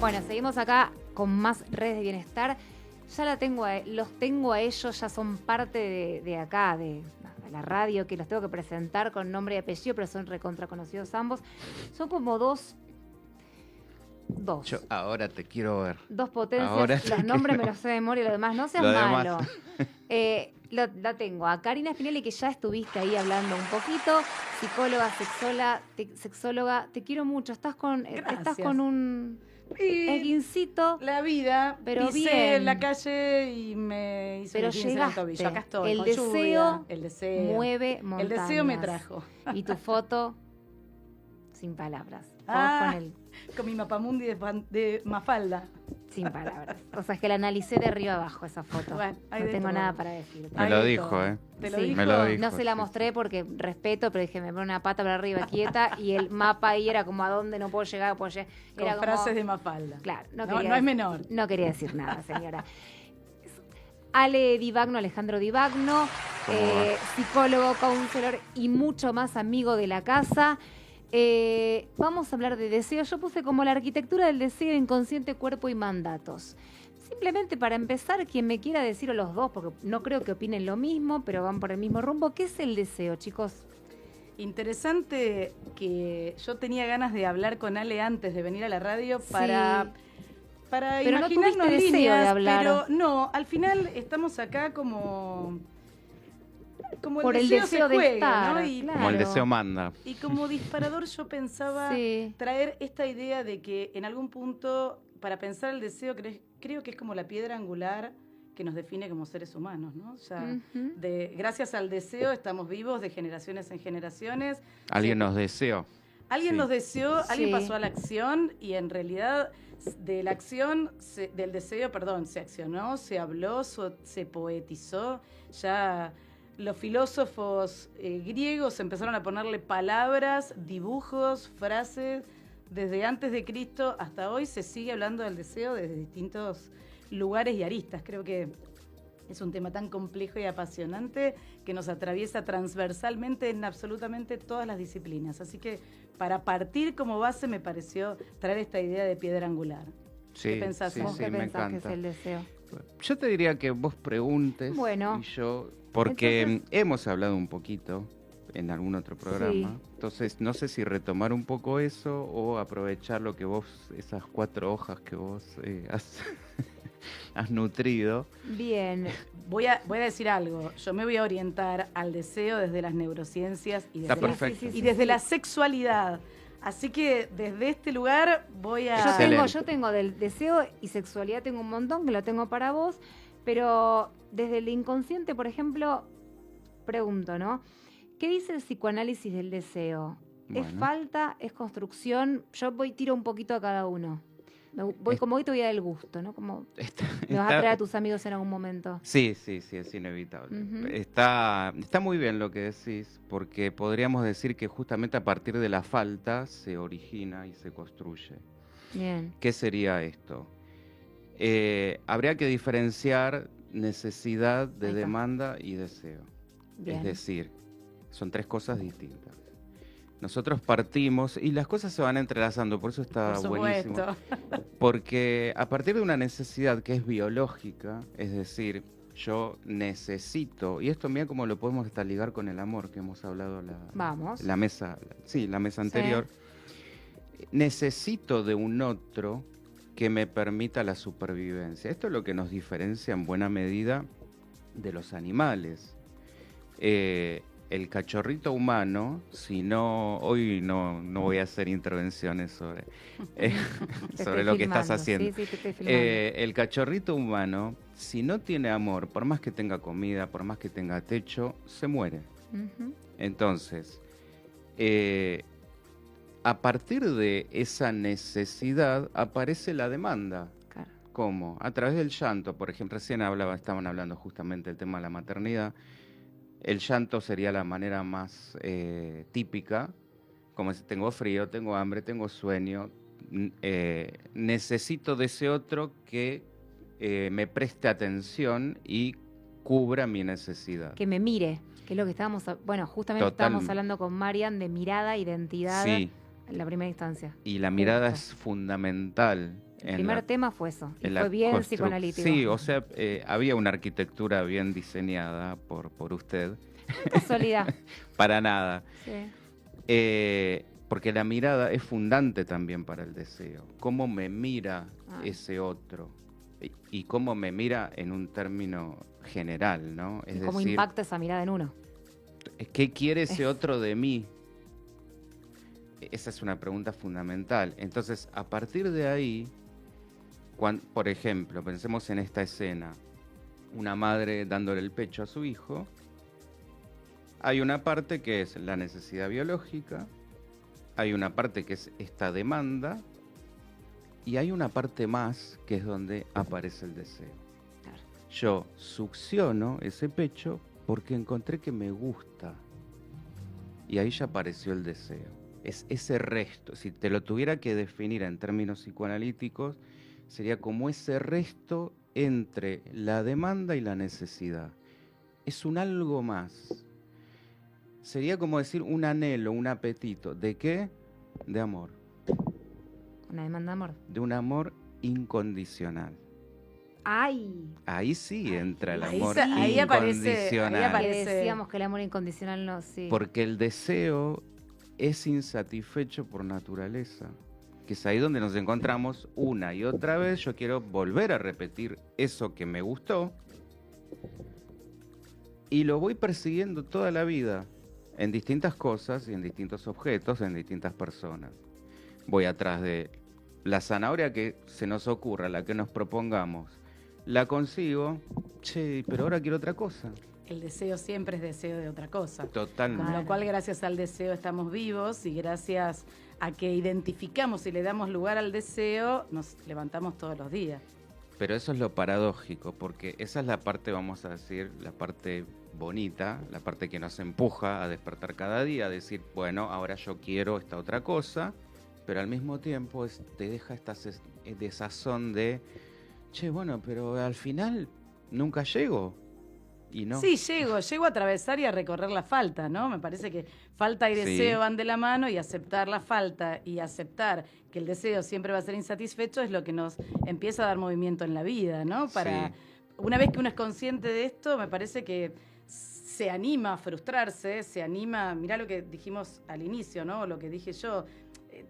Bueno, seguimos acá con más redes de bienestar. Ya los tengo a ellos, ya son parte de acá, de la radio, que los tengo que presentar con nombre y apellido, pero son recontra conocidos ambos. Son como dos. Yo ahora te quiero ver. Dos potencias. Ahora Los nombres me los sé de memoria y lo demás. No seas Lo malo. demás. La tengo a Karina Spinelli, que ya estuviste ahí hablando un poquito. Psicóloga, sexóloga. Te quiero mucho. Estás con un esguincito. La vida, pero pisé bien en la calle y me hice pero un esguince en el tobillo. llegaste. Acá estoy, El con deseo lluvia, el deseo mueve montañas. El deseo me trajo. Y tu foto, sin palabras. Ah, Con con mi mapamundi de Mafalda. sin palabras. O sea, es que la analicé de arriba abajo esa foto. Bueno, hay no de tengo todo. nada para decirte. Me Hay lo de dijo, todo. ¿eh? ¿Te lo Sí. dijo? Me lo dijo. No se la mostré porque respeto, pero dije, me pone una pata para arriba quieta y el mapa ahí era como a dónde no puedo llegar. Con Era como, frases de Mafalda. Claro, No es menor. No quería decir nada, señora. Ale Divagno, Alejandro Divagno, ¿Cómo va? psicólogo, counselor y mucho más amigo de la casa. Vamos a hablar de deseo. Yo puse como la arquitectura del deseo, inconsciente, cuerpo y mandatos. Simplemente para empezar, quien me quiera decir, o los dos, porque no creo que opinen lo mismo, pero van por el mismo rumbo. ¿Qué es el deseo, chicos? Interesante que yo tenía ganas de hablar con Ale antes de venir a la radio para Pero no imaginarnos tuviste deseo de líneas, hablar. pero no, al final estamos acá como Por el deseo deseo se de juega, estar, ¿no? Y, claro. Como el deseo manda. y como disparador yo pensaba Sí. traer esta idea de que en algún punto, para pensar el deseo, creo que es como la piedra angular que nos define como seres humanos, ¿no? O sea, Ujú. gracias al deseo estamos vivos de generaciones en generaciones. Alguien nos deseó. Alguien Sí. nos deseó, alguien Sí. pasó a la acción y en realidad de la acción, del deseo, perdón, se accionó, se habló, se poetizó. Ya los filósofos griegos empezaron a ponerle palabras, dibujos, frases. Desde antes de Cristo hasta hoy se sigue hablando del deseo desde distintos lugares y aristas. Creo que es un tema tan complejo y apasionante que nos atraviesa transversalmente en absolutamente todas las disciplinas. Así que para partir como base me pareció traer esta idea de piedra angular. Sí, ¿Qué pensás sí, vos? ¿Vos sí, qué me pensás que es encanta. el deseo? Yo te diría que vos preguntes Bueno. y yo, porque Entonces- hemos hablado un poquito en algún otro programa, Sí. entonces no sé si retomar un poco eso o aprovechar lo que vos, esas 4 hojas que vos has nutrido. Bien. Voy a decir algo. Yo me voy a orientar al deseo desde las neurociencias y Está desde, perfecto. y desde la sexualidad. Así que desde este lugar voy a... Excelente. Yo tengo del deseo y sexualidad, tengo un montón que lo tengo para vos, pero desde el inconsciente, por ejemplo, pregunto, ¿no? ¿Qué dice el psicoanálisis del deseo? ¿Es Bueno. falta? ¿Es construcción? Yo tiro un poquito a cada uno. Como hoy te voy a dar el gusto, ¿no? Como me vas a traer a tus amigos en algún momento. Sí, es inevitable. Ujú. Está muy bien lo que decís, porque podríamos decir que justamente a partir de la falta se origina y se construye. Bien. ¿Qué sería esto? Habría que diferenciar necesidad de Ahí está. demanda y deseo. Bien. Es decir, son 3 cosas distintas. Nosotros partimos y las cosas se van entrelazando, por eso está Por buenísimo. supuesto. Porque a partir de una necesidad que es biológica, es decir, yo necesito, y esto mira cómo lo podemos hasta ligar con el amor que hemos hablado Vamos. la mesa anterior. Necesito de un otro que me permita la supervivencia. Esto es lo que nos diferencia en buena medida de los animales. El cachorrito humano, si no, hoy no voy a hacer intervenciones sobre, Te sobre estoy lo que estás filmando. haciendo. Sí, te estoy filmando. El cachorrito humano, si no tiene amor, por más que tenga comida, por más que tenga techo, se muere. Ujú. Entonces, a partir de esa necesidad aparece la demanda. Claro. ¿Cómo? A través del llanto. Por ejemplo, recién estaban hablando justamente del tema de la maternidad. El llanto sería la manera más típica, como si tengo frío, tengo hambre, tengo sueño, necesito de ese otro que me preste atención y cubra mi necesidad. Que me mire, que es lo que justamente estábamos hablando con Marian de mirada, identidad, Sí, en la primera instancia. y la mirada Justo. es fundamental. El primer tema fue eso, y en la fue bien construc- psicoanalítico. Sí, o sea, había una arquitectura bien diseñada por usted. Casualidad. Para nada. Sí. Porque la mirada es fundante también para el deseo. Cómo me mira Ah. ese otro y cómo me mira en un término general, ¿no? Es Y cómo decir, impacta esa mirada en uno. ¿qué quiere ese otro de mí? Esa es una pregunta fundamental. Entonces, a partir de ahí, por ejemplo, pensemos en esta escena, una madre dándole el pecho a su hijo, hay una parte que es la necesidad biológica, hay una parte que es esta demanda, y hay una parte más que es donde aparece el deseo. Claro. Yo succiono ese pecho porque encontré que me gusta, y ahí ya apareció el deseo. Es ese resto, si te lo tuviera que definir en términos psicoanalíticos, sería como ese resto entre la demanda y la necesidad. Es un algo más. Sería como decir un anhelo, un apetito. ¿De qué? De amor. Una demanda de amor. De un amor incondicional. ¡Ay! Ahí sí entra el Ahí amor se- ahí aparece- incondicional. ahí Que aparece- decíamos que el amor incondicional no, sí. Porque el deseo es insatisfecho por naturaleza. Que es ahí donde nos encontramos una y otra vez. Yo quiero volver a repetir eso que me gustó. Y lo voy persiguiendo toda la vida. En distintas cosas y en distintos objetos, en distintas personas. Voy atrás de la zanahoria que se nos ocurra, la que nos propongamos. La consigo, che, pero ahora quiero otra cosa. El deseo siempre es deseo de otra cosa. Totalmente. Con Claro. lo cual, gracias al deseo estamos vivos y gracias a que identificamos y le damos lugar al deseo, nos levantamos todos los días. Pero eso es lo paradójico, porque esa es la parte, vamos a decir, la parte bonita, la parte que nos empuja a despertar cada día, a decir, bueno, ahora yo quiero esta otra cosa, pero al mismo tiempo te deja esta desazón de, che, bueno, pero al final nunca llego. Y no. Sí, llego a atravesar y a recorrer la falta, ¿no? Me parece que falta y Sí. deseo van de la mano y aceptar la falta y aceptar que el deseo siempre va a ser insatisfecho es lo que nos empieza a dar movimiento en la vida, ¿no? Para Sí. una vez que uno es consciente de esto, me parece que se anima a frustrarse, se anima, mirá lo que dijimos al inicio, ¿no? Lo que dije yo,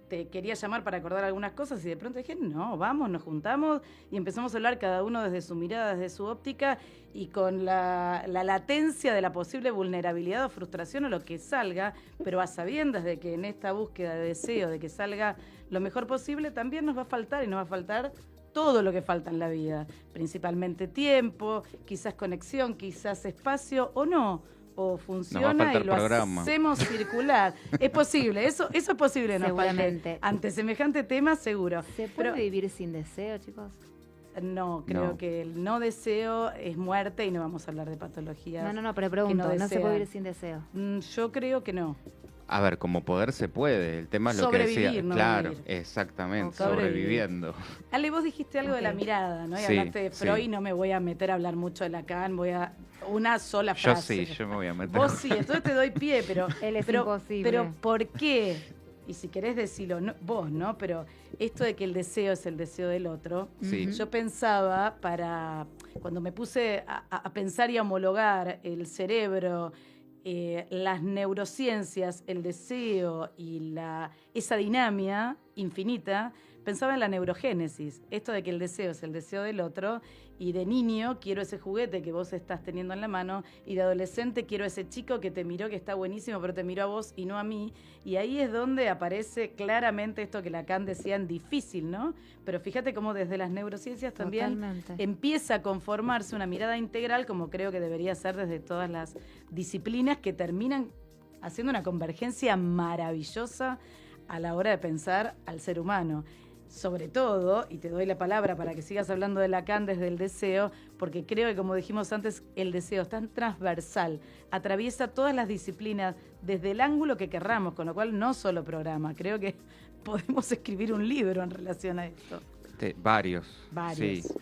te quería llamar para acordar algunas cosas y de pronto dije, no, vamos, nos juntamos y empezamos a hablar cada uno desde su mirada, desde su óptica y con la latencia de la posible vulnerabilidad o frustración o lo que salga, pero a sabiendas de que en esta búsqueda de deseo, de que salga lo mejor posible, también nos va a faltar y nos va a faltar todo lo que falta en la vida, principalmente tiempo, quizás conexión, quizás espacio o no. O funciona faltar y lo programa. hacemos circular. Es posible, eso es posible, nos falte. Seguramente. Ante semejante tema, seguro. ¿Se puede Pero vivir sin deseo, chicos? no, creo No. que el no deseo es muerte y no vamos a hablar de patologías. No, pero pregunto, no no se desean. puede vivir sin deseo. Yo creo que no. A ver, como poder se puede. El tema es lo que decía. Sobrevivir, no Claro, vivir. exactamente, O sobrevivir. sobreviviendo. Ale, vos dijiste algo de la Ok. mirada, ¿no? Y Sí, hablaste de sí. Freud, no me voy a meter a hablar mucho de Lacan, voy a una sola Yo frase. sí, yo me voy a meter. Vos sí, entonces te doy pie, pero... Él es pero, imposible. Pero ¿por qué? Y si querés decirlo, vos, ¿no? Pero esto de que el deseo es el deseo del otro, Sí. yo pensaba cuando me puse a pensar y a homologar el cerebro, las neurociencias, el deseo y esa dinámica infinita, pensaba en la neurogénesis, esto de que el deseo es el deseo del otro, y de niño quiero ese juguete que vos estás teniendo en la mano, y de adolescente quiero ese chico que te miró, que está buenísimo, pero te miró a vos y no a mí, y ahí es donde aparece claramente esto que Lacan decía en difícil, ¿no? Pero fíjate cómo desde las neurociencias también Totalmente. empieza a conformarse una mirada integral, como creo que debería ser desde todas las disciplinas, que terminan haciendo una convergencia maravillosa a la hora de pensar al ser humano. Sobre todo, y te doy la palabra para que sigas hablando de Lacan desde el deseo, porque creo que, como dijimos antes, el deseo es tan transversal, atraviesa todas las disciplinas desde el ángulo que querramos, con lo cual no solo programa, creo que podemos escribir un libro en relación a esto. Varios. Varios. Sí.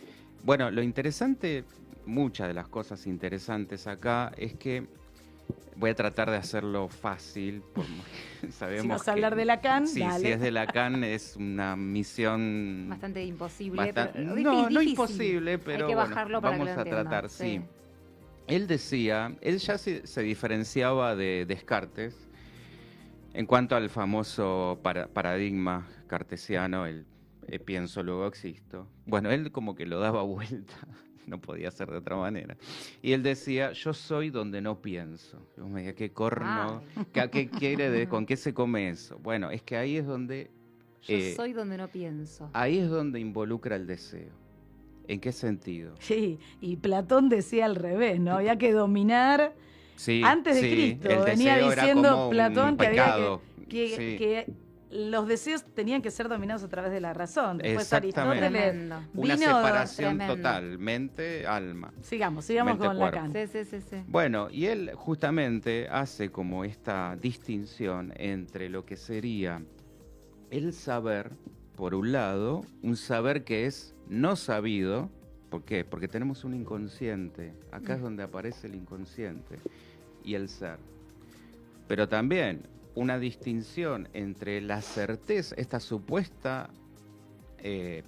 Bueno, lo interesante, muchas de las cosas interesantes acá, es que Voy a tratar de hacerlo fácil. Sabemos Si vas que, a hablar de Lacan, sí, dale. si es de Lacan es una misión Bastante imposible. bastante, pero no difícil. imposible, pero hay que bueno, bajarlo para vamos que lo a entiendan. tratar, sí. Él decía, él ya se diferenciaba de Descartes en cuanto al famoso paradigma cartesiano, el pienso, luego existo. Bueno, él como que lo daba vuelta, no podía ser de otra manera. Y él decía, yo soy donde no pienso. Yo me decía, qué corno, ¿qué quiere, con qué se come eso? Bueno, es que ahí es donde... Yo soy donde no pienso. Ahí es donde involucra el deseo. ¿En qué sentido? Sí, y Platón decía al revés, ¿no? Había que dominar Sí, antes de sí, Cristo. el Venía deseo era diciendo como un Platón que pecado. que Sí. que los deseos tenían que ser dominados a través de la razón. Después Exactamente. Aristóteles Tremendo. Una vino... separación tremendo. total, mente-alma. Sigamos Mente, con cuerpo. Lacan. Sí. Bueno, y él justamente hace como esta distinción entre lo que sería el saber, por un lado, un saber que es no sabido. ¿Por qué? Porque tenemos un inconsciente. Acá es donde aparece el inconsciente y el ser. Pero también una distinción entre la certeza, esta supuesta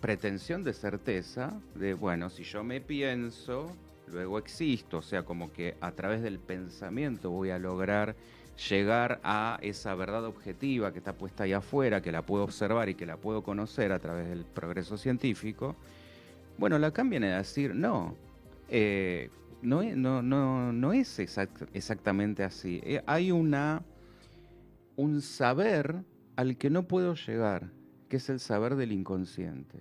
pretensión de certeza, de, bueno, si yo me pienso, luego existo, o sea, como que a través del pensamiento voy a lograr llegar a esa verdad objetiva que está puesta ahí afuera, que la puedo observar y que la puedo conocer a través del progreso científico. Bueno, Lacan viene a decir, no es exactamente así. Hay un saber al que no puedo llegar, que es el saber del inconsciente,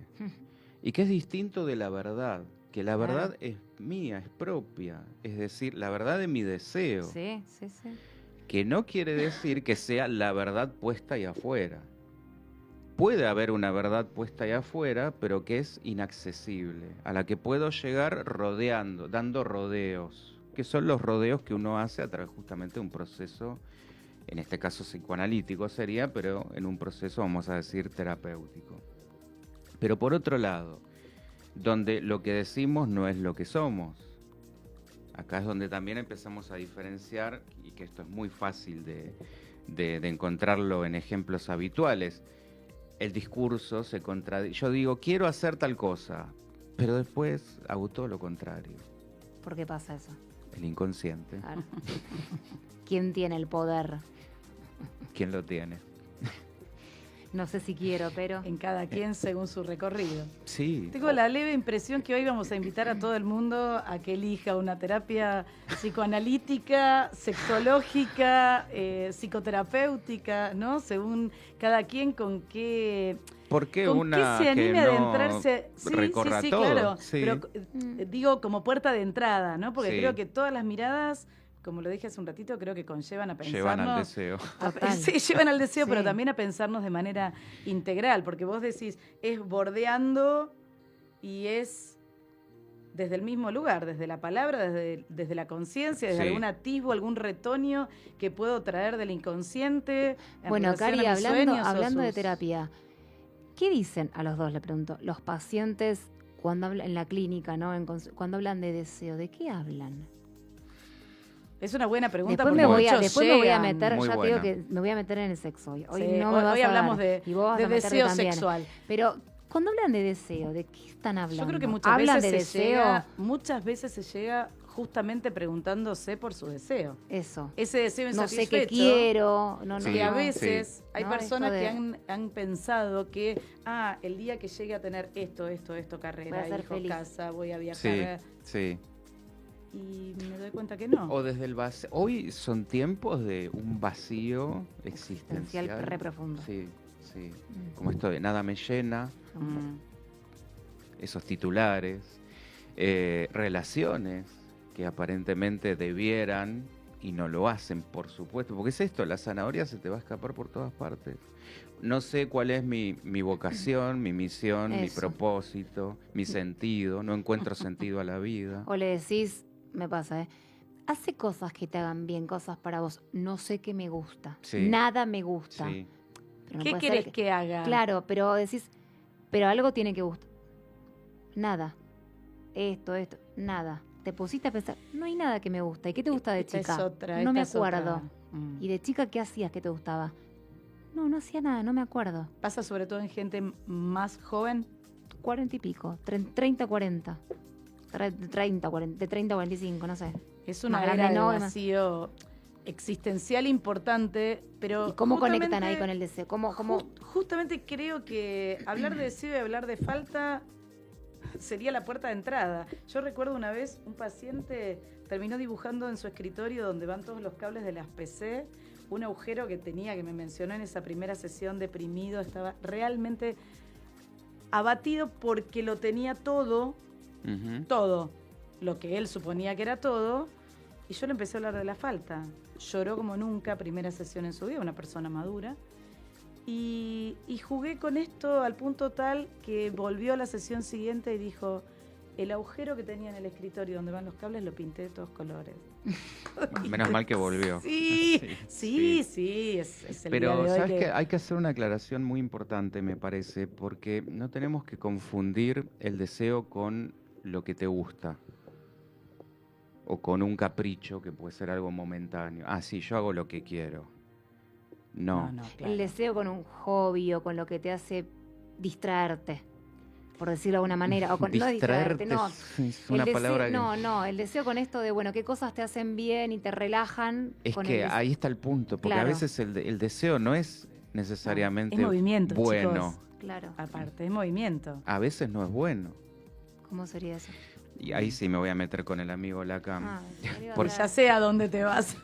y que es distinto de la verdad, que la verdad es mía, es propia, es decir, la verdad de mi deseo, Sí. que no quiere decir que sea la verdad puesta ahí afuera. Puede haber una verdad puesta ahí afuera, pero que es inaccesible, a la que puedo llegar rodeando, dando rodeos, que son los rodeos que uno hace a través justamente de un proceso, en este caso psicoanalítico sería, pero en un proceso, vamos a decir, terapéutico. Pero por otro lado, donde lo que decimos no es lo que somos. Acá es donde también empezamos a diferenciar, y que esto es muy fácil de encontrarlo en ejemplos habituales. El discurso se contradice. Yo digo, quiero hacer tal cosa, pero después hago todo lo contrario. ¿Por qué pasa eso? El inconsciente. Claro. ¿Quién tiene el poder? ¿Quién lo tiene? No sé si quiero, pero... En cada quien según su recorrido. Sí. Tengo la leve impresión que hoy vamos a invitar a todo el mundo a que elija una terapia psicoanalítica, sexológica, psicoterapéutica, ¿no? Según cada quien con qué... ¿Por qué ¿Con una qué se anime que a no adentrarse? recorra todo? Claro. Sí. Pero digo como puerta de entrada, ¿no? Porque Sí. creo que todas las miradas, como lo dije hace un ratito, creo que conllevan a pensarnos. Llevan al deseo. Total. Sí, llevan al deseo, Sí. pero también a pensarnos de manera integral, porque vos decís, es bordeando y es desde el mismo lugar, desde la palabra, desde la conciencia, desde Sí. algún atisbo, algún retoño que puedo traer del inconsciente. Bueno, Cari, hablando de sus... terapia, ¿qué dicen a los dos, le pregunto, los pacientes cuando hablan en la clínica, ¿no? Cuando hablan de deseo, ¿de qué hablan? Es una buena pregunta. Después porque me voy a muchos meter, llegan. Muy ya te buena. digo que me voy a meter en el sexo hoy. Hoy Sí, no me vas hoy a hablamos dar, y vos vas de a meterte deseo también. sexual. Pero cuando hablan de deseo, ¿de qué están hablando? Yo creo que muchas ¿Hablan veces de se deseo? muchas veces se llega justamente preguntándose por su deseo. Eso. Ese deseo No sé insatisfecho. qué quiero. No, Sí, Que a no. veces hay No, personas esto que de- han pensado que, el día que llegue a tener esto, carrera, Voy a ser hijos, feliz. casa, voy a viajar. Sí. Y me doy cuenta que no. O desde el vacío. Hoy son tiempos de un vacío existencial. Existencial re profundo. Sí. Como esto de nada me llena, Mm. esos titulares, relaciones que aparentemente debieran y no lo hacen, por supuesto. Porque es esto, la zanahoria se te va a escapar por todas partes. No sé cuál es mi vocación, mi misión, mi Eso. propósito, mi sentido. No encuentro sentido a la vida. O le decís, me pasa, hace cosas que te hagan bien, cosas para vos. No sé qué me gusta. Sí. Nada me gusta. Sí. Pero no ¿Qué puede ser querés que haga? Claro, pero decís, pero algo tiene que gustar. Nada. Esto, nada. te pusiste a pensar, no hay nada que me gusta. ¿Y qué te gusta de Esta chica? es otra, no me esta es otra. acuerdo. ¿Y de chica qué hacías que te gustaba? No hacía nada, no me acuerdo. Pasa sobre todo en gente más joven. 40 y pico, 30, 40. 30, 40, de 30 a 45, no sé. Es una Más era grande, de no, vacío existencial importante, pero ¿Y cómo justamente- conectan ahí con el deseo? ¿Cómo? Justamente creo que hablar de deseo y hablar de falta sería la puerta de entrada. Yo recuerdo una vez un paciente terminó dibujando en su escritorio donde van todos los cables de las PC, un agujero que tenía, que me mencionó en esa primera sesión, deprimido, estaba realmente abatido porque lo tenía todo, todo, lo que él suponía que era todo, y yo le empecé a hablar de la falta. Lloró como nunca, primera sesión en su vida, una persona madura. Y jugué con esto al punto tal que volvió a la sesión siguiente y dijo, el agujero que tenía en el escritorio donde van los cables lo pinté de todos colores. Menos mal que volvió. Sí, Sí, es el Pero, día de hoy ¿sabes qué? Hay que hacer una aclaración muy importante, me parece, porque no tenemos que confundir el deseo con lo que te gusta o con un capricho que puede ser algo momentáneo. Ah, sí, yo hago lo que quiero. No. claro. El deseo con un hobby o con lo que te hace distraerte, por decirlo de alguna manera. O con, no distraerte, no. Es una El palabra deseo, que... no, el deseo con esto de, bueno, qué cosas te hacen bien y te relajan. Es con que el ahí está el punto, porque Claro. a veces el deseo no es necesariamente Es movimiento, bueno. chicos. Claro. Aparte, es movimiento. A veces no es bueno. ¿Cómo sería eso? Y ahí sí me voy a meter con el amigo Lacan. Ah, me iba a Por- hablar. Ya sé a dónde te vas.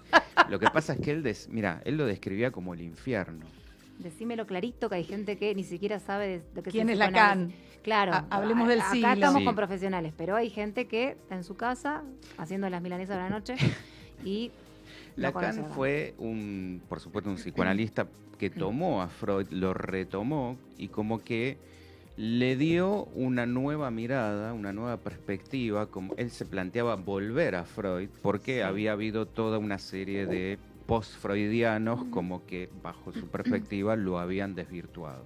Lo que pasa es que él lo describía como el infierno. Decímelo clarito, que hay gente que ni siquiera sabe de lo que ¿Quién el es Lacan? psicoanálisis. Claro. Hablemos del acá siglo. estamos Sí. con profesionales, pero hay gente que está en su casa haciendo las milanesas de la noche y no conoce a Lacan Lacan. fue por supuesto, un psicoanalista que tomó a Freud, lo retomó y como que le dio una nueva mirada, una nueva perspectiva, como él se planteaba volver a Freud, porque había habido toda una serie de post-freudianos como que bajo su perspectiva lo habían desvirtuado.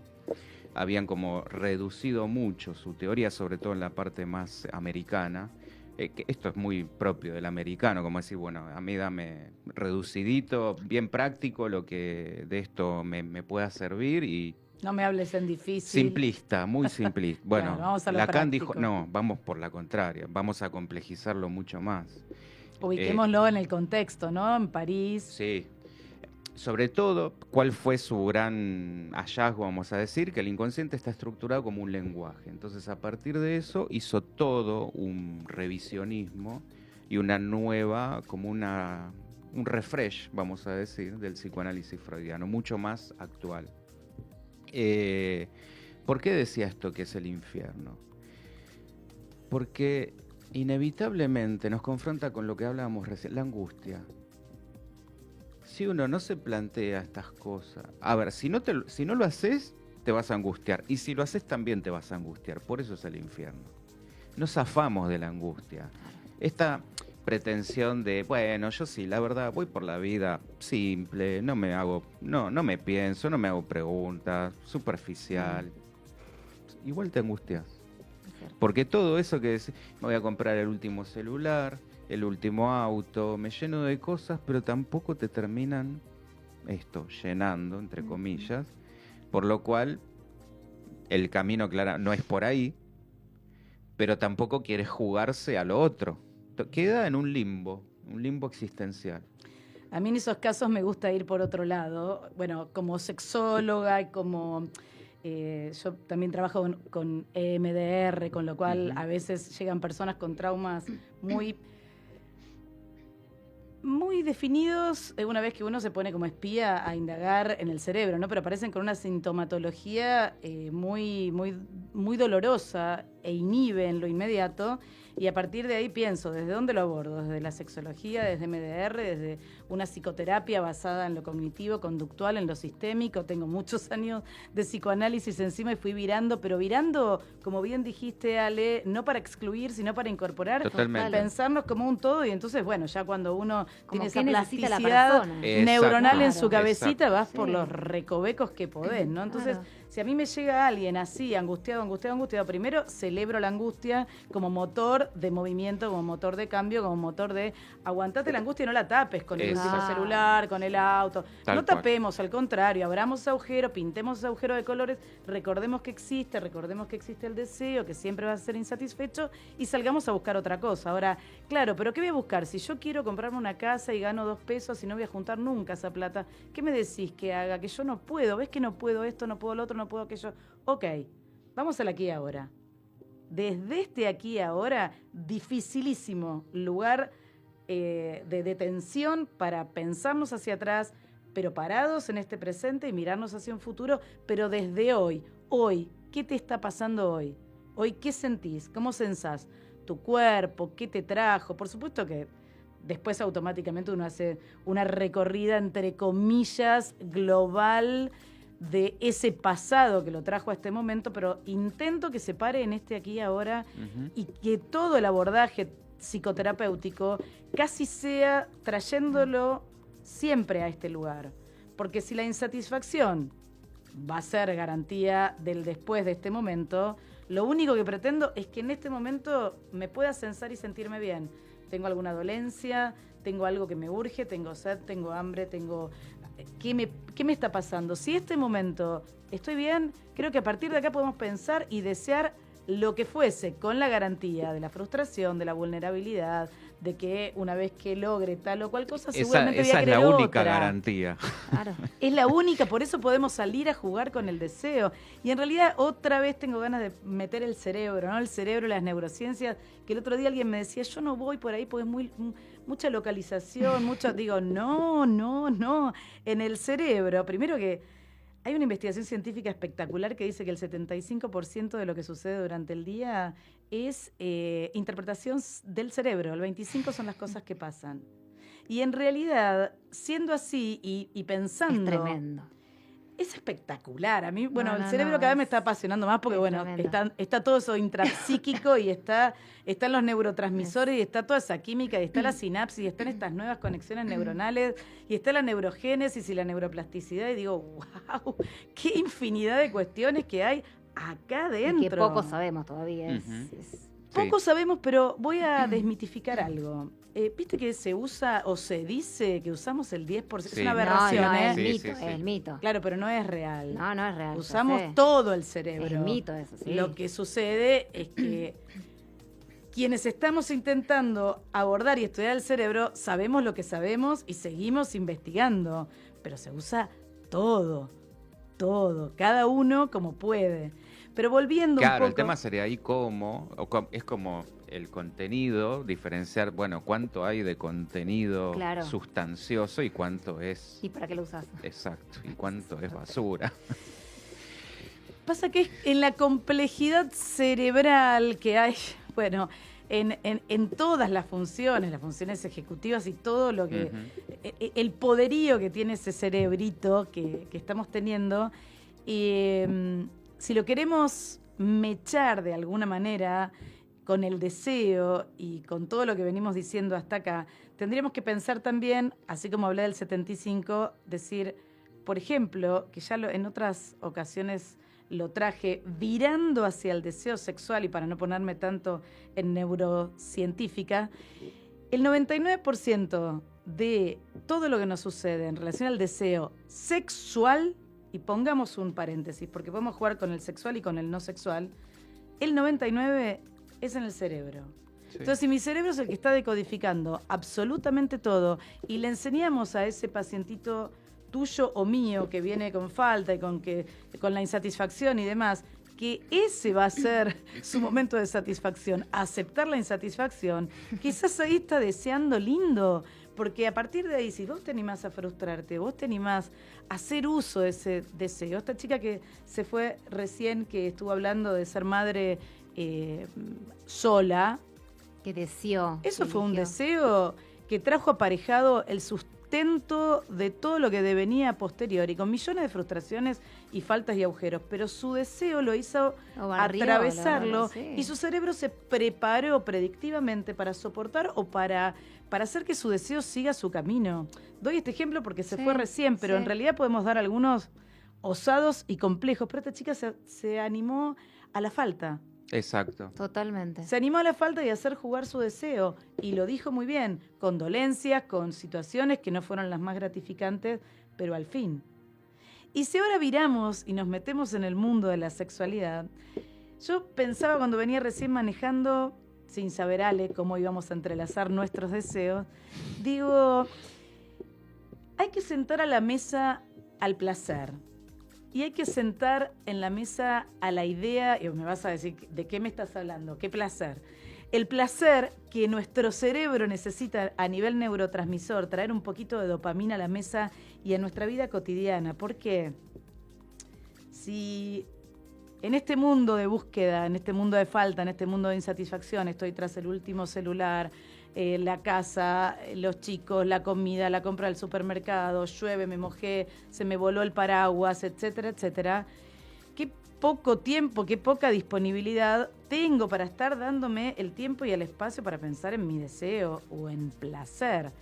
Habían como reducido mucho su teoría, sobre todo en la parte más americana, que esto es muy propio del americano, como decir, bueno, a mí dame reducidito, bien práctico, lo que de esto me pueda servir y No me hables en difícil. simplista, muy simplista. Bueno, Claro, vamos a lo Lacan práctico. dijo, no, vamos por la contraria, vamos a complejizarlo mucho más. Ubiquémoslo en el contexto, ¿no? En París. Sí. Sobre todo, ¿cuál fue su gran hallazgo, vamos a decir? Que el inconsciente está estructurado como un lenguaje. Entonces, a partir de eso, hizo todo un revisionismo y una nueva, como un refresh, vamos a decir, del psicoanálisis freudiano, mucho más actual. ¿Por qué decía esto que es el infierno? Porque inevitablemente nos confronta con lo que hablábamos recién, la angustia. Si uno no se plantea estas cosas, a ver, si no lo haces, te vas a angustiar, y si lo haces también te vas a angustiar, por eso es el infierno. Nos zafamos de la angustia. Esta pretensión de, bueno, yo sí, la verdad, voy por la vida simple, no me pienso, no me hago preguntas, superficial. Igual te angustias. Porque todo eso que decís, me voy a comprar el último celular, el último auto, me lleno de cosas, pero tampoco te terminan llenando, entre comillas, por lo cual el camino, claro, no es por ahí, pero tampoco quieres jugarse a lo otro. Queda en un limbo existencial. A mí en esos casos me gusta ir por otro lado. Bueno, como sexóloga y como... yo también trabajo con EMDR, con lo cual a veces llegan personas con traumas muy definidos una vez que uno se pone como espía a indagar en el cerebro, ¿no? Pero aparecen con una sintomatología muy dolorosa e inhibe en lo inmediato. Y a partir de ahí pienso, ¿desde dónde lo abordo? Desde la sexología, desde MDR, desde una psicoterapia basada en lo cognitivo, conductual, en lo sistémico. Tengo muchos años de psicoanálisis encima y fui virando, pero virando, como bien dijiste, Ale, no para excluir, sino para incorporar, Totalmente. pensarnos como un todo. Y entonces, bueno, ya cuando uno Como tiene esa qué necesita la plasticidad persona. neuronal en Exacto, su cabecita, exacto. vas por Sí. los recovecos que podés, ¿no? Entonces, Claro. Si a mí me llega alguien así, angustiado, primero celebro la angustia como motor de movimiento, como motor de cambio, como motor de aguantate la angustia y no la tapes con el último celular, con el auto. No tapemos, al contrario, abramos ese agujero, pintemos ese agujero de colores, recordemos que existe el deseo, que siempre va a ser insatisfecho y salgamos a buscar otra cosa. Ahora, claro, pero ¿qué voy a buscar? Si yo quiero comprarme una casa y gano 2 pesos y no voy a juntar nunca esa plata, ¿qué me decís que haga? Que yo no puedo, ¿ves que no puedo esto, no puedo lo otro, no puedo aquello? Ok, vamos al aquí y ahora. Desde este aquí y ahora, dificilísimo lugar de detención para pensarnos hacia atrás, pero parados en este presente y mirarnos hacia un futuro, pero desde hoy, ¿qué te está pasando hoy? Hoy, ¿qué sentís? ¿Cómo sensás? Tu cuerpo, ¿qué te trajo? Por supuesto que después automáticamente uno hace una recorrida, entre comillas, global de ese pasado que lo trajo a este momento, pero intento que se pare en este aquí y ahora y que todo el abordaje psicoterapéutico casi sea trayéndolo siempre a este lugar. Porque si la insatisfacción va a ser garantía del después de este momento, lo único que pretendo es que en este momento me pueda sensar y sentirme bien. Tengo alguna dolencia, tengo algo que me urge, tengo sed, tengo hambre, tengo... ¿Qué me está pasando? Si este momento estoy bien, creo que a partir de acá podemos pensar y desear lo que fuese, con la garantía de la frustración, de la vulnerabilidad, de que una vez que logre tal o cual cosa, seguramente voy a querer otra. Esa es la única garantía. Claro. Es la única, por eso podemos salir a jugar con el deseo. Y en realidad otra vez tengo ganas de meter el cerebro, ¿no? El cerebro, las neurociencias, que el otro día alguien me decía, yo no voy por ahí porque es mucha localización, digo, no. En el cerebro, primero que hay una investigación científica espectacular que dice que el 75% de lo que sucede durante el día es interpretación del cerebro, el 25% son las cosas que pasan. Y en realidad, siendo así y pensando... Es tremendo. Es espectacular. A mí, el cerebro cada vez me está apasionando más porque, está todo eso intrapsíquico y están los neurotransmisores y está toda esa química y está la sinapsis y están estas nuevas conexiones neuronales y está la neurogénesis y la neuroplasticidad y digo, wow, qué infinidad de cuestiones que hay acá dentro. Y que poco sabemos todavía. Poco sabemos, pero voy a desmitificar algo. ¿Viste que se usa o se dice que usamos el 10%? Sí. Es una aberración, no, ¿eh? Es el mito. Claro, pero no es real. No es real. Usamos todo el cerebro. Es mito eso, sí. Lo que sucede es que quienes estamos intentando abordar y estudiar el cerebro sabemos lo que sabemos y seguimos investigando, pero se usa todo, cada uno como puede. Pero volviendo un poco... Claro, el tema sería ahí es como el contenido, diferenciar, cuánto hay de contenido sustancioso y cuánto es... ¿Y para qué lo usas? Exacto, y cuánto es basura. Pasa que en la complejidad cerebral que hay, en todas las funciones ejecutivas y todo lo que... el poderío que tiene ese cerebrito que estamos teniendo, si lo queremos mechar de alguna manera con el deseo y con todo lo que venimos diciendo hasta acá, tendríamos que pensar también, así como hablé del 75, decir, por ejemplo, que ya en otras ocasiones lo traje, virando hacia el deseo sexual, y para no ponerme tanto en neurocientífica, el 99% de todo lo que nos sucede en relación al deseo sexual, y pongamos un paréntesis, porque podemos jugar con el sexual y con el no sexual, el 99% es en el cerebro. Sí. Entonces, si mi cerebro es el que está decodificando absolutamente todo y le enseñamos a ese pacientito tuyo o mío que viene con falta y con la insatisfacción y demás, que ese va a ser su momento de satisfacción, aceptar la insatisfacción, quizás ahí está deseando lindo, porque a partir de ahí, si vos te animás a frustrarte, vos te animás a hacer uso de ese deseo. Esta chica que se fue recién, que estuvo hablando de ser madre sola. Que deseó. Eso fue un deseo que trajo aparejado el sustento de todo lo que devenía a posteriori, con millones de frustraciones y faltas y agujeros, pero su deseo lo hizo atravesarlo y su cerebro se preparó predictivamente para soportar o para hacer que su deseo siga su camino. Doy este ejemplo porque se fue recién, pero en realidad podemos dar algunos osados y complejos, pero esta chica se animó a la falta. Exacto. Totalmente. Se animó a la falta y a hacer jugar su deseo. Y lo dijo muy bien, con dolencias, con situaciones que no fueron las más gratificantes, pero al fin. Y si ahora viramos y nos metemos en el mundo de la sexualidad, yo pensaba cuando venía recién manejando, sin saber, Ale, cómo íbamos a entrelazar nuestros deseos, digo, hay que sentar a la mesa al placer. Y hay que sentar en la mesa a la idea, y me vas a decir, ¿de qué me estás hablando? ¿Qué placer? El placer que nuestro cerebro necesita a nivel neurotransmisor, traer un poquito de dopamina a la mesa y a nuestra vida cotidiana. Porque si en este mundo de búsqueda, en este mundo de falta, en este mundo de insatisfacción, estoy tras el último celular, la casa, los chicos, la comida, la compra del supermercado, llueve, me mojé, se me voló el paraguas, etcétera, etcétera. Qué poco tiempo, qué poca disponibilidad tengo para estar dándome el tiempo y el espacio para pensar en mi deseo o en placer.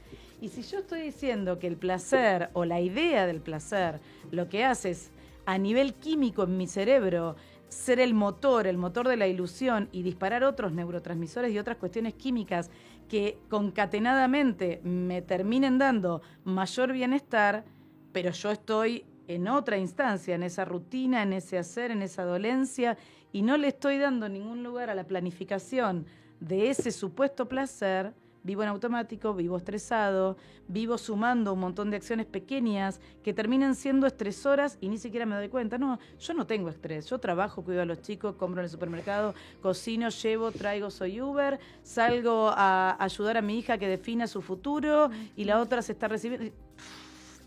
Y si yo estoy diciendo que el placer o la idea del placer lo que hace es a nivel químico en mi cerebro ser el motor de la ilusión y disparar otros neurotransmisores y otras cuestiones químicas que concatenadamente me terminen dando mayor bienestar, pero yo estoy en otra instancia, en esa rutina, en ese hacer, en esa dolencia, y no le estoy dando ningún lugar a la planificación de ese supuesto placer, vivo en automático, vivo estresado, vivo sumando un montón de acciones pequeñas que terminan siendo estresoras y ni siquiera me doy cuenta. No, yo no tengo estrés. Yo trabajo, cuido a los chicos, compro en el supermercado, cocino, llevo, traigo, soy Uber, salgo a ayudar a mi hija que defina su futuro y la otra se está recibiendo.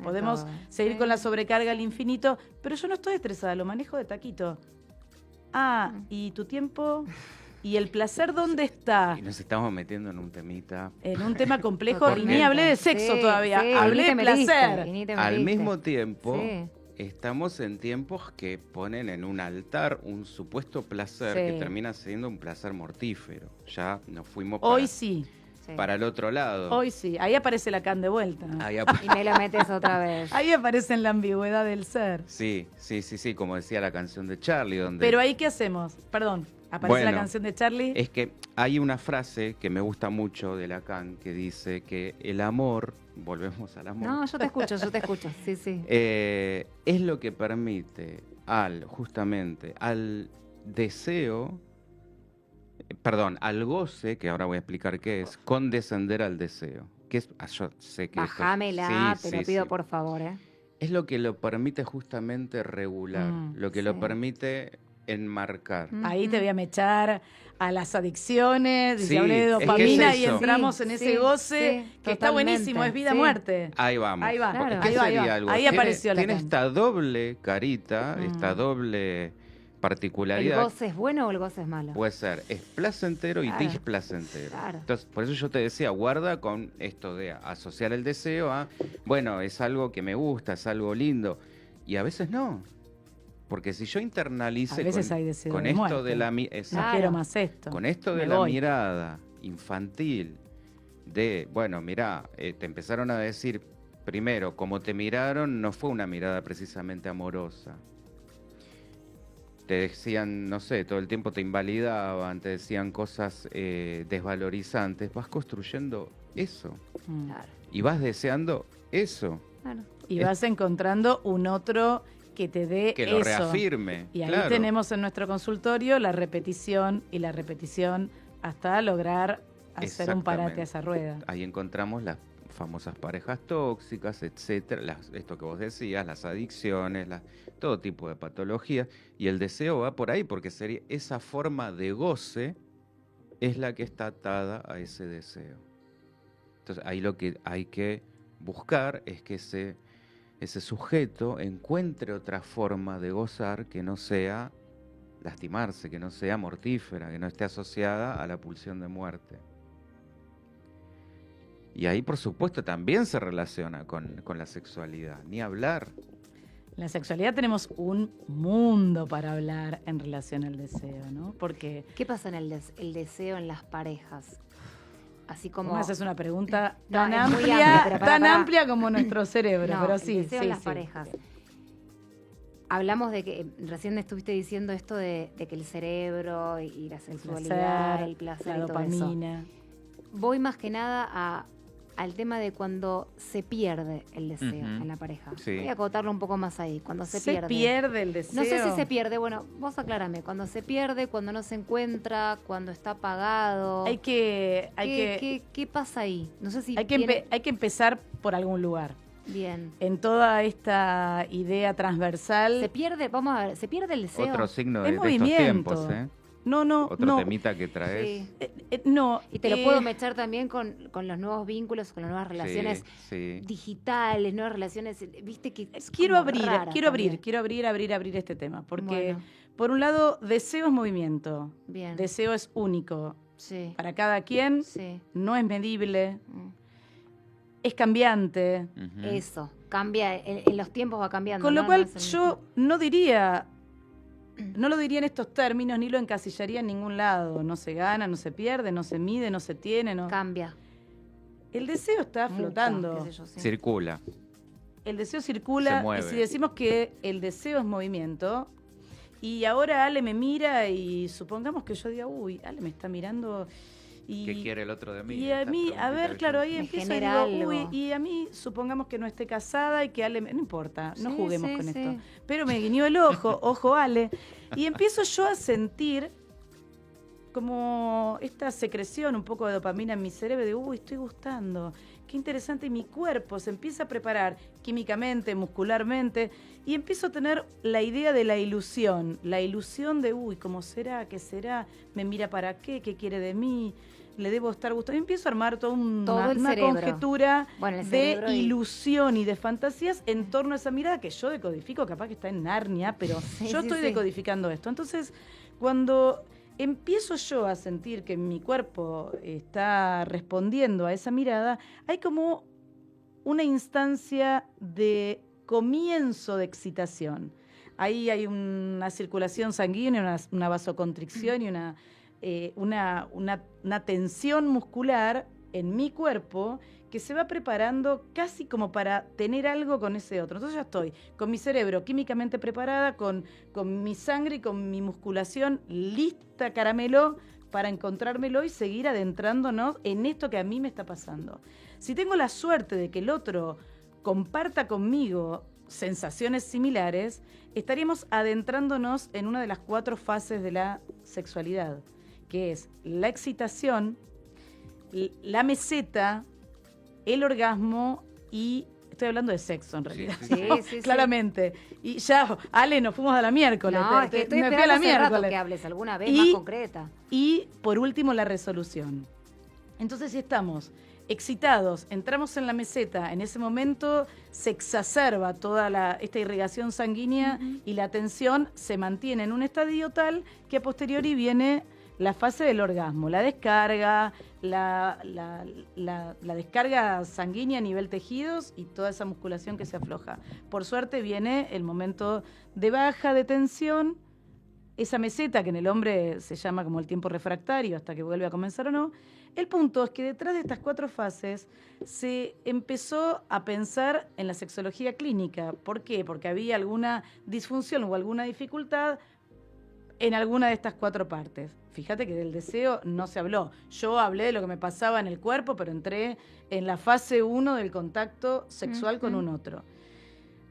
Podemos seguir con la sobrecarga al infinito, pero yo no estoy estresada, lo manejo de taquito. Ah, ¿y tu tiempo? ¿Y el placer dónde está? Y nos estamos metiendo en un temita. En un tema complejo. Totalmente. Y ni hablé de sexo todavía. Hablé de placer. Al mismo tiempo, estamos en tiempos que ponen en un altar un supuesto placer que termina siendo un placer mortífero. Ya nos fuimos Hoy sí. Para el otro lado. Hoy sí. Ahí aparece Lacan de vuelta. Y me lo metes otra vez. Ahí aparece en la ambigüedad del ser. Sí, como decía la canción de Charlie. Donde... Pero ahí, ¿qué hacemos? Perdón. Aparece la canción de Charlie. Es que hay una frase que me gusta mucho de Lacan que dice que el amor, volvemos al amor. No, yo te escucho, sí, sí. Es lo que permite justamente al deseo, al goce, que ahora voy a explicar qué es, condescender al deseo. Que es, yo sé que bajámela, te lo pido por favor. Es lo que lo permite justamente regular, lo que lo permite enmarcar. Ahí te voy a mechar a las adicciones, sí, hablé de dopamina y entramos en ese goce que totalmente. está buenísimo, es vida-muerte. Ahí vamos. Ahí va, claro. Ahí apareció la tiene esta doble carita, esta doble particularidad. ¿El goce es bueno o el goce es malo? Puede ser, es placentero y displacentero. Claro. Entonces, por eso yo te decía, guarda con esto de asociar el deseo a, bueno, es algo que me gusta, es algo lindo, y a veces no. Porque si yo internalice con esto de la quiero más esto. Con esto de la mirada infantil, de, bueno, mirá, te empezaron a decir, primero, como te miraron, no fue una mirada precisamente amorosa. Te decían, no sé, todo el tiempo te invalidaban, te decían cosas desvalorizantes. Vas construyendo eso. Claro. Y vas deseando eso. Claro. Y vas encontrando un otro que te dé que lo eso. reafirme. Y ahí tenemos en nuestro consultorio la repetición hasta lograr hacer un parate a esa rueda. Ahí encontramos las famosas parejas tóxicas, etcétera, esto que vos decías, las adicciones, todo tipo de patologías, y el deseo va por ahí porque sería esa forma de goce es la que está atada a ese deseo. Entonces ahí lo que hay que buscar es que ese sujeto encuentre otra forma de gozar que no sea lastimarse, que no sea mortífera, que no esté asociada a la pulsión de muerte. Y ahí, por supuesto, también se relaciona con la sexualidad, ni hablar. En la sexualidad tenemos un mundo para hablar en relación al deseo, ¿no? Porque ¿qué pasa en el deseo en las parejas? Así como... Esa es una pregunta No, tan es muy amplia, amplia, pero tan amplia como nuestro cerebro, No, pero el sí, deseo sí, en las sí. parejas. hablamos de que recién estuviste diciendo esto de que el cerebro y la sensualidad, el placer la y todo eso. dopamina. Voy más que nada al tema de cuando se pierde el deseo en la pareja. Sí. Voy a acotarlo un poco más ahí, cuando se pierde. ¿Se pierde el deseo? No sé si se pierde, bueno, vos aclárame, cuando se pierde, cuando no se encuentra, cuando está apagado. ¿Qué pasa ahí? No sé si hay que empezar por algún lugar. Bien. En toda esta idea transversal. Se pierde, vamos a ver, se pierde el deseo. Otro signo Es de estos movimiento. tiempos, ¿eh? No. Otro temita que traes. Sí. No. Y te lo puedo mechar también con los nuevos vínculos, con las nuevas relaciones digitales, nuevas relaciones, viste que quiero abrir este tema, porque bueno. por un lado, deseo es movimiento. Bien. Deseo es único. Sí. Para cada quien, Sí. no es medible, es cambiante. Ujú. Eso, cambia, en los tiempos va cambiando. Con lo ¿no? cual No es el yo no lo diría en estos términos, ni lo encasillaría en ningún lado. No se gana, no se pierde, no se mide, no se tiene. No. Cambia. El deseo está Muta, flotando. qué sé yo, sí. Circula. El deseo circula. Se mueve. Y si decimos que el deseo es movimiento, y ahora Ale me mira y supongamos que yo diga, uy, Ale me está mirando. Y, ¿Qué quiere el otro de mí? Y a Esta mí, a preguntita ver, que claro, yo- ahí Me empiezo y genera digo, uy, algo. y a mí supongamos que no esté casada y que Ale, no importa, no Sí, juguemos sí, con sí. esto. Pero me guiñó el ojo, ojo Ale, y empiezo yo a sentir como esta secreción un poco de dopamina en mi cerebro, de uy, estoy gustando, qué interesante, y mi cuerpo se empieza a preparar químicamente, muscularmente, y empiezo a tener la idea de la ilusión de, uy, ¿cómo será? ¿Qué será? ¿Me mira para qué? ¿Qué quiere de mí? ¿Le debo estar gustando? Y empiezo a armar Todo una el cerebro. conjetura Bueno, el de cerebro y- ilusión y de fantasías en torno a esa mirada que yo decodifico, capaz que está en Narnia, pero Sí, yo sí, estoy sí. decodificando esto. Entonces, cuando empiezo yo a sentir que mi cuerpo está respondiendo a esa mirada, hay como una instancia de comienzo de excitación. Ahí hay una circulación sanguínea, una vasoconstricción y una tensión muscular en mi cuerpo que se va preparando casi como para tener algo con ese otro. Entonces ya estoy con mi cerebro químicamente preparada, con mi sangre y con mi musculación lista, caramelo, para encontrármelo y seguir adentrándonos en esto que a mí me está pasando. Si tengo la suerte de que el otro comparta conmigo sensaciones similares, estaríamos adentrándonos en una de las 4 fases de la sexualidad, que es la excitación, la meseta, el orgasmo y... Estoy hablando de sexo en realidad. Sí, sí, Sí, sí, Claramente. Y ya, Ale, nos fuimos a la miércoles. No, es que estoy me fui a esperando la hace rato miércoles. que hables alguna vez Y- más concreta. Y por último, la resolución. Entonces, si estamos excitados, entramos en la meseta, en ese momento se exacerba toda esta irrigación sanguínea y la tensión se mantiene en un estadio tal que a posteriori viene la fase del orgasmo, la descarga, la descarga sanguínea a nivel tejidos y toda esa musculación que se afloja. Por suerte viene el momento de baja de tensión, esa meseta que en el hombre se llama como el tiempo refractario hasta que vuelve a comenzar o no. El punto es que detrás de estas 4 fases se empezó a pensar en la sexología clínica. ¿Por qué? Porque había alguna disfunción o alguna dificultad en alguna de estas 4 partes. Fíjate que del deseo no se habló. Yo hablé de lo que me pasaba en el cuerpo, pero entré en la fase 1 del contacto sexual con un otro.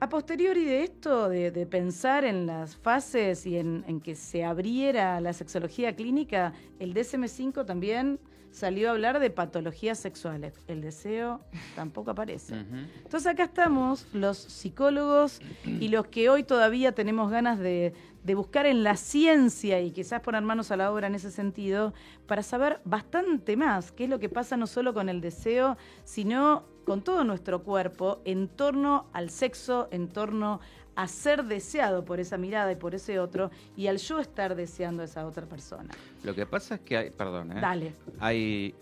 A posteriori de esto, de pensar en las fases y en que se abriera la sexología clínica, el DSM-5 también salió a hablar de patologías sexuales. El deseo tampoco aparece. Ujú. Entonces acá estamos los psicólogos y los que hoy todavía tenemos ganas de buscar en la ciencia y quizás poner manos a la obra en ese sentido para saber bastante más qué es lo que pasa no solo con el deseo, sino con todo nuestro cuerpo en torno al sexo, en torno a ser deseado por esa mirada y por ese otro y al yo estar deseando a esa otra persona. Lo que pasa es que hay, perdón, Dale. hay,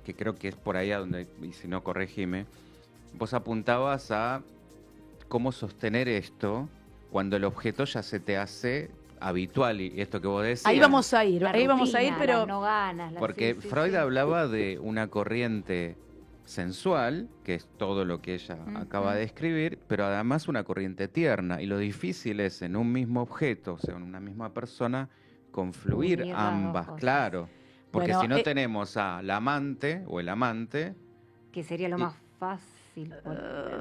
que creo que es por ahí a donde, y si no, corregime, vos apuntabas a cómo sostener esto cuando el objeto ya se te hace habitual, y esto que vos decías. Ahí vamos a ir, La ahí vamos a ir, rutina, pero las no ganas. Porque sí, sí, Freud sí. hablaba de una corriente sensual, que es todo lo que ella acaba de describir, pero además una corriente tierna. Y lo difícil es en un mismo objeto, o sea, en una misma persona, confluir Unir las dos ambas, cosas. claro. Porque Bueno, si no tenemos al amante o el amante, Que sería lo Y- más fácil.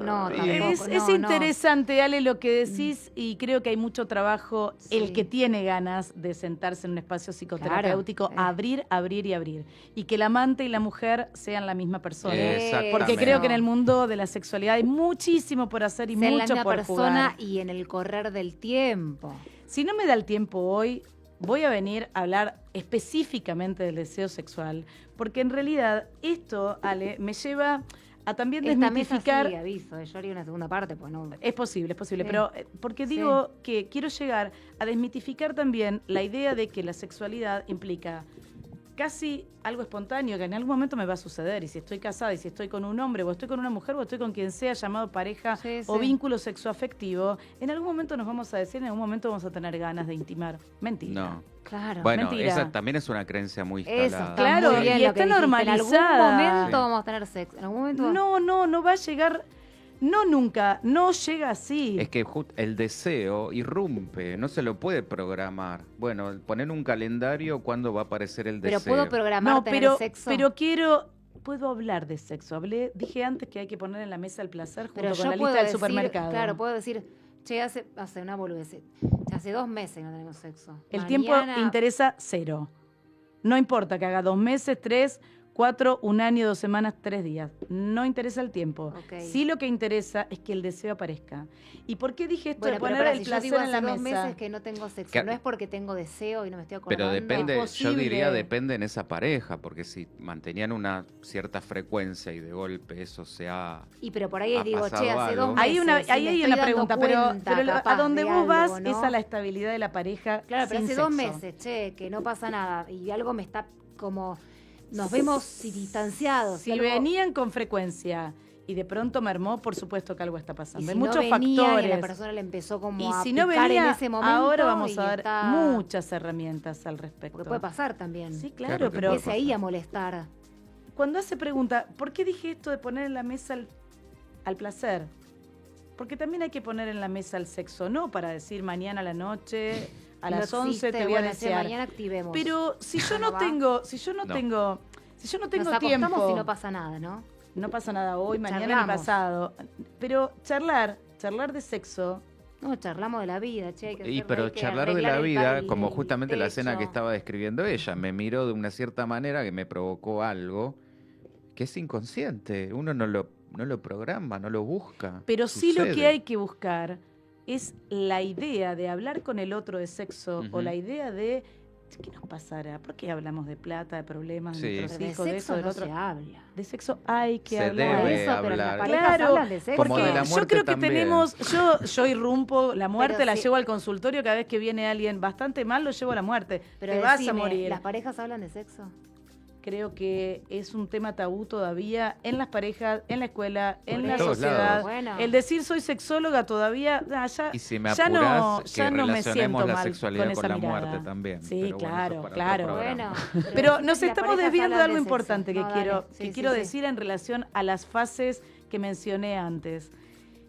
No, Y- tampoco. Es no, interesante, Ale, lo que decís, y creo que hay mucho trabajo. El Sí. que tiene ganas de sentarse en un espacio psicoterapéutico, Claro. abrir y abrir. Y que el amante y la mujer sean la misma persona. Exactamente. Porque creo que en el mundo de la sexualidad hay muchísimo por hacer y Ser la mucho misma por persona jugar. y en el correr del tiempo. Si no me da el tiempo hoy, voy a venir a hablar específicamente del deseo sexual, porque en realidad esto, Ale, me lleva a también Esta mesa desmitificar. sí, aviso, yo haría una segunda parte, pues no. Es posible, Sí. pero porque Sí. digo que quiero llegar a desmitificar también la idea de que la sexualidad implica casi algo espontáneo que en algún momento me va a suceder, y si estoy casada y si estoy con un hombre o estoy con una mujer o estoy con quien sea llamado pareja Sí, o sí. vínculo sexoafectivo, en algún momento nos vamos a decir, en algún momento vamos a tener ganas de intimar. Mentira. no. Claro. Bueno, Mentira. esa también es una creencia muy Eso instalada. está Claro, muy bien y lo está que dijiste. normalizada. En algún momento Sí. vamos a tener sexo. En algún momento. No va a llegar, no nunca, no llega así. Es que el deseo irrumpe, no se lo puede programar. Bueno, poner un calendario cuándo va a aparecer el Pero deseo. puedo programar No, tener pero, sexo. pero puedo hablar de sexo. Dije antes que hay que poner en la mesa el placer junto Pero con yo la puedo lista del decir, supermercado. Claro, puedo decir, che, hace una boludez. Hace 2 meses que no tenemos sexo. El tiempo Mañana- interesa 0. No importa que haga 2 meses, 3, 4, 1 año, 2 semanas, 3 días. No interesa el tiempo. Ok. Sí, lo que interesa es que el deseo aparezca. ¿Y por qué dije esto Bueno, de pero poner pará, el si yo placer digo en la hace 2 mesa? meses que no tengo sexo, Que- no es porque tengo deseo y no me estoy acordando. Pero depende, yo Imposible. diría depende en esa pareja, porque si mantenían una cierta frecuencia y de golpe eso se ha... Y pero por ahí ha digo, pasado che, hace algo. 2 meses. Ahí y me hay estoy una dando pregunta, cuenta, pero capaz, a donde de vos vas algo, ¿no? es a la estabilidad de la pareja. Claro, pero sin hace 2 sexo. meses, che, que no pasa nada. Y algo me está como. Nos vemos distanciados. Si y algo- venían con frecuencia y de pronto mermó, por supuesto que algo está y pasando. si Hay no muchos venía factores. Y la persona le empezó como Y a si no picar venía, en ese momento. ahora vamos y a dar está- muchas herramientas al respecto. Porque puede pasar también. Sí, Claro claro, que pero puede Empiece ahí a molestar. cuando hace pregunta, ¿por qué dije esto de poner en la mesa al placer? Porque también hay que poner en la mesa el sexo, no para decir mañana a la noche, a No las 11 existe, te voy a bueno, che, desear. mañana activemos. Pero si yo no va? tengo, No. si yo no Nos tengo acostamos tiempo, y no pasa nada, ¿no? no pasa nada hoy, mañana ni Charlamos. pasado. Pero charlar de sexo, No, charlamos de la vida, che. Hay que hacer- Pero hay que charlar de arreglar la el vida, el como justamente la escena que techo. estaba describiendo ella, me miró de una cierta manera que me provocó algo que es inconsciente. Uno no lo programa, no lo busca. pero sí lo que Sucede. hay que buscar es la idea de hablar con el otro de sexo o Ujú. la idea de ¿qué nos pasará? ¿Por qué hablamos de plata, de problemas, Sí. de Pero nuestros de hijos, de sexo eso, del no otro? se habla. De sexo hay que Se hablar. Por debe eso, pero las hablar. parejas Claro, hablan de sexo. Como de la yo muerte creo que también. tenemos, yo irrumpo la muerte, Pero la sí. llevo al consultorio cada vez que viene alguien bastante mal, lo llevo a la muerte. Pero te vas a decime, morir. ¿las parejas hablan de sexo? Creo que es un tema tabú todavía en las parejas, en la escuela, en Por la eso. sociedad. lados. Bueno. El decir soy sexóloga todavía, ya, Y si me ya apurás, no, que ya no me relacionemos siento la mal sexualidad con con esa la mirada. muerte también. Sí, Pero bueno, eso claro, es para otro claro. programa. Bueno. Pero sí, nos las estamos parejas desviando de hablan algo sexo. importante que No, quiero, dale. que Sí, quiero sí, sí. decir en relación a las fases que mencioné antes.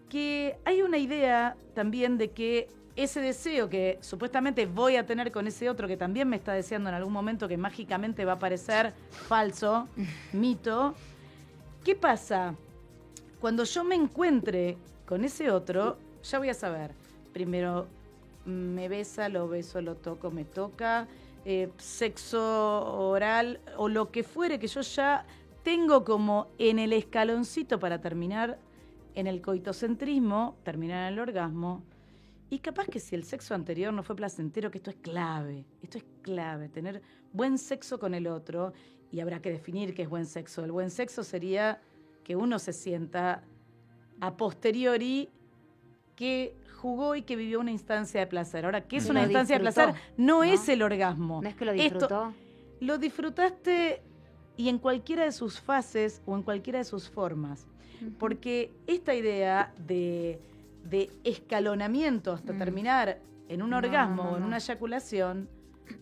Que hay una idea también de que ese deseo que supuestamente voy a tener con ese otro que también me está deseando en algún momento que mágicamente va a parecer falso, mito. ¿Qué pasa? Cuando yo me encuentre con ese otro, ya voy a saber. Primero, me besa, lo beso, lo toco, me toca, sexo oral o lo que fuere que yo ya tengo como en el escaloncito para terminar en el coitocentrismo, terminar en el orgasmo. Y capaz que si el sexo anterior no fue placentero, que esto es clave, tener buen sexo con el otro, y habrá que definir qué es buen sexo. El buen sexo sería que uno se sienta a posteriori que jugó y que vivió una instancia de placer. Ahora, ¿qué es Que una lo instancia de disfrutó, placer? No ¿no? es el orgasmo. ¿No es que lo Esto- disfrutó? lo disfrutaste y en cualquiera de sus fases o en cualquiera de sus formas. Porque esta idea de escalonamiento hasta terminar en un No, orgasmo no, o en no. una eyaculación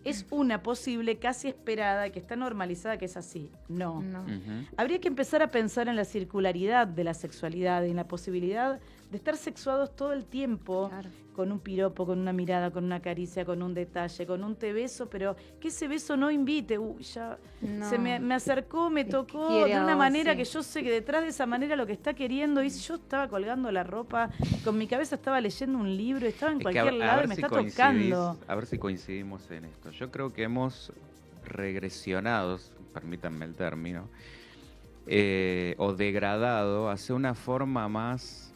es una posible, casi esperada, que está normalizada, que es así. No. Ujú. Habría que empezar a pensar en la circularidad de la sexualidad y en la posibilidad de estar sexuados todo el tiempo, Claro. con un piropo, con una mirada, con una caricia, con un detalle, con un te beso, pero que ese beso no invite. Ya No. se me acercó, me que tocó quiere de una ahora, manera sí. que yo sé que detrás de esa manera lo que está queriendo, y yo estaba colgando la ropa, con mi cabeza estaba leyendo un libro, estaba en Es que cualquier lado y me está tocando. A ver si coincidimos en esto. Yo creo que hemos regresionado, permítanme el término, o degradado hacia una forma más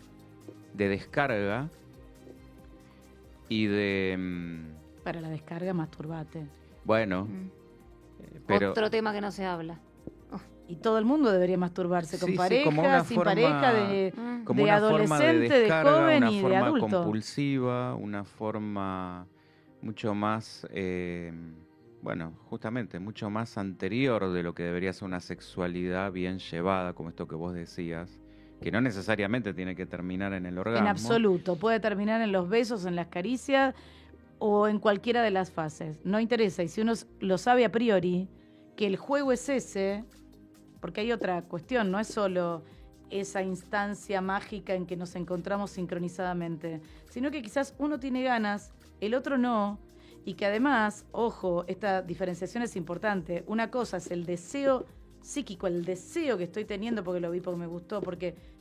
de descarga y de... Para la descarga, masturbate. bueno, Mm. pero... Otro tema que no se habla. Y todo el mundo debería masturbarse, con Sí, sí, pareja, como una sin forma- pareja, de como una forma de adolescente, de descarga, joven una y de forma adulto. compulsiva, una forma mucho más, bueno, justamente mucho más anterior de lo que debería ser una sexualidad bien llevada, como esto que vos decías, que no necesariamente tiene que terminar en el orgasmo. En absoluto. Puede terminar en los besos, en las caricias o en cualquiera de las fases. No interesa. Y si uno lo sabe a priori, que el juego es ese, porque hay otra cuestión, no es solo esa instancia mágica en que nos encontramos sincronizadamente, sino que quizás uno tiene ganas, el otro no, y que además, ojo, esta diferenciación es importante. Una cosa es el deseo psíquico, el deseo que estoy teniendo porque lo vi, porque me gustó,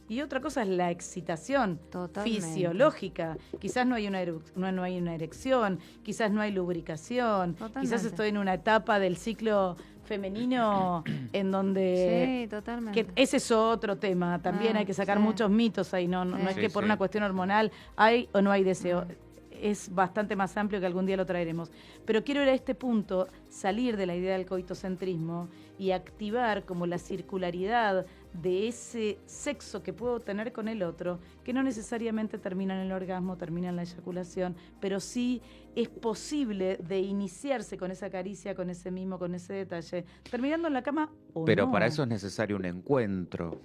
y otra cosa es la excitación Totalmente. fisiológica. Quizás no hay no hay una erección, quizás no hay lubricación, Totalmente. quizás estoy en una etapa del ciclo femenino en donde... Sí, totalmente. Que ese es otro tema, también hay que sacar sí. muchos mitos ahí, no es Sí, que por sí. una cuestión hormonal hay o no hay deseo, es bastante más amplio que algún día lo traeremos. Pero quiero ir a este punto, salir de la idea del coitocentrismo y activar como la circularidad de ese sexo que puedo tener con el otro, que no necesariamente termina en el orgasmo, termina en la eyaculación, pero sí es posible de iniciarse con esa caricia, con ese mimo, con ese detalle, terminando en la cama o Pero no. para eso es necesario un encuentro.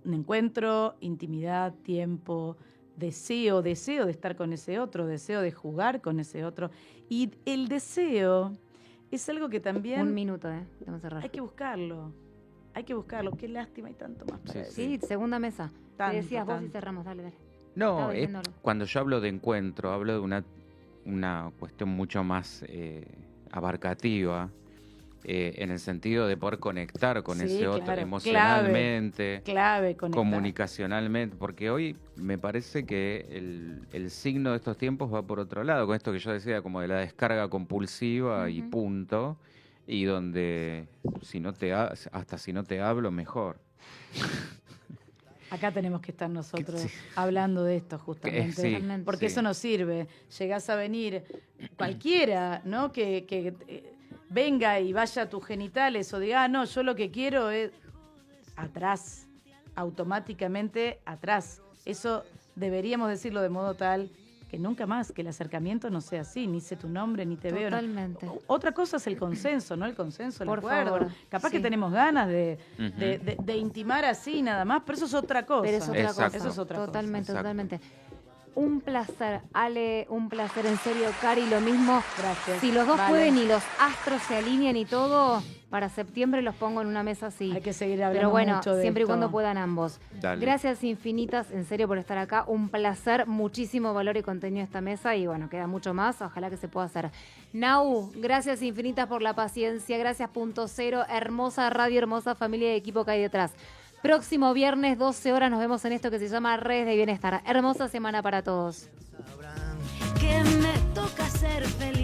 Un encuentro, intimidad, tiempo, deseo de estar con ese otro, deseo de jugar con ese otro. Y el deseo es algo que también Un minuto, Vamos a cerrar. hay que buscarlo. Hay que buscarlo. Qué lástima, hay tanto más para Sí, decir. Sí, segunda mesa. Tanto, Te decías vos y tanto. cerramos, dale. No, Estaba diciéndolo. cuando yo hablo de encuentro, hablo de una cuestión mucho más abarcativa, en el sentido de poder conectar con Sí, ese otro claro, emocionalmente, Clave conectar. comunicacionalmente, porque hoy me parece que el signo de estos tiempos va por otro lado, con esto que yo decía, como de la descarga compulsiva y Ujú. punto, y donde hasta si no te hablo, mejor. Acá tenemos que estar nosotros Sí. hablando de esto justamente. Sí, Totalmente. Porque sí. eso nos sirve. Llegás a venir cualquiera, ¿no? Que venga y vaya a tus genitales o diga, no, yo lo que quiero es atrás, automáticamente atrás. Eso deberíamos decirlo de modo tal que nunca más, que el acercamiento no sea así, ni sé tu nombre, ni te veo. Totalmente. Otra cosa es el consenso, ¿no? El consenso, el Por acuerdo. favor, Capaz sí. que tenemos ganas Ujú. de intimar así nada más, pero eso es otra cosa. Pero es otra Exacto. cosa. Eso es otra cosa. Totalmente, Exacto. totalmente. Un placer, Ale, un placer, en serio, Cari, lo mismo. Gracias. Si los dos Vale. pueden y los astros se alinean y todo, para septiembre los pongo en una mesa así. Hay que seguir hablando Pero bueno, mucho de siempre y esto. cuando puedan ambos. Dale. Gracias infinitas, en serio, por estar acá. Un placer, muchísimo valor y contenido esta mesa y bueno, queda mucho más. Ojalá que se pueda hacer. Nau, gracias infinitas por la paciencia. Gracias, Punto Cero. Hermosa radio, hermosa familia y equipo que hay detrás. Próximo viernes, 12 horas, nos vemos en esto que se llama Redes de Bienestar. Hermosa semana para todos. Que me toca ser feliz.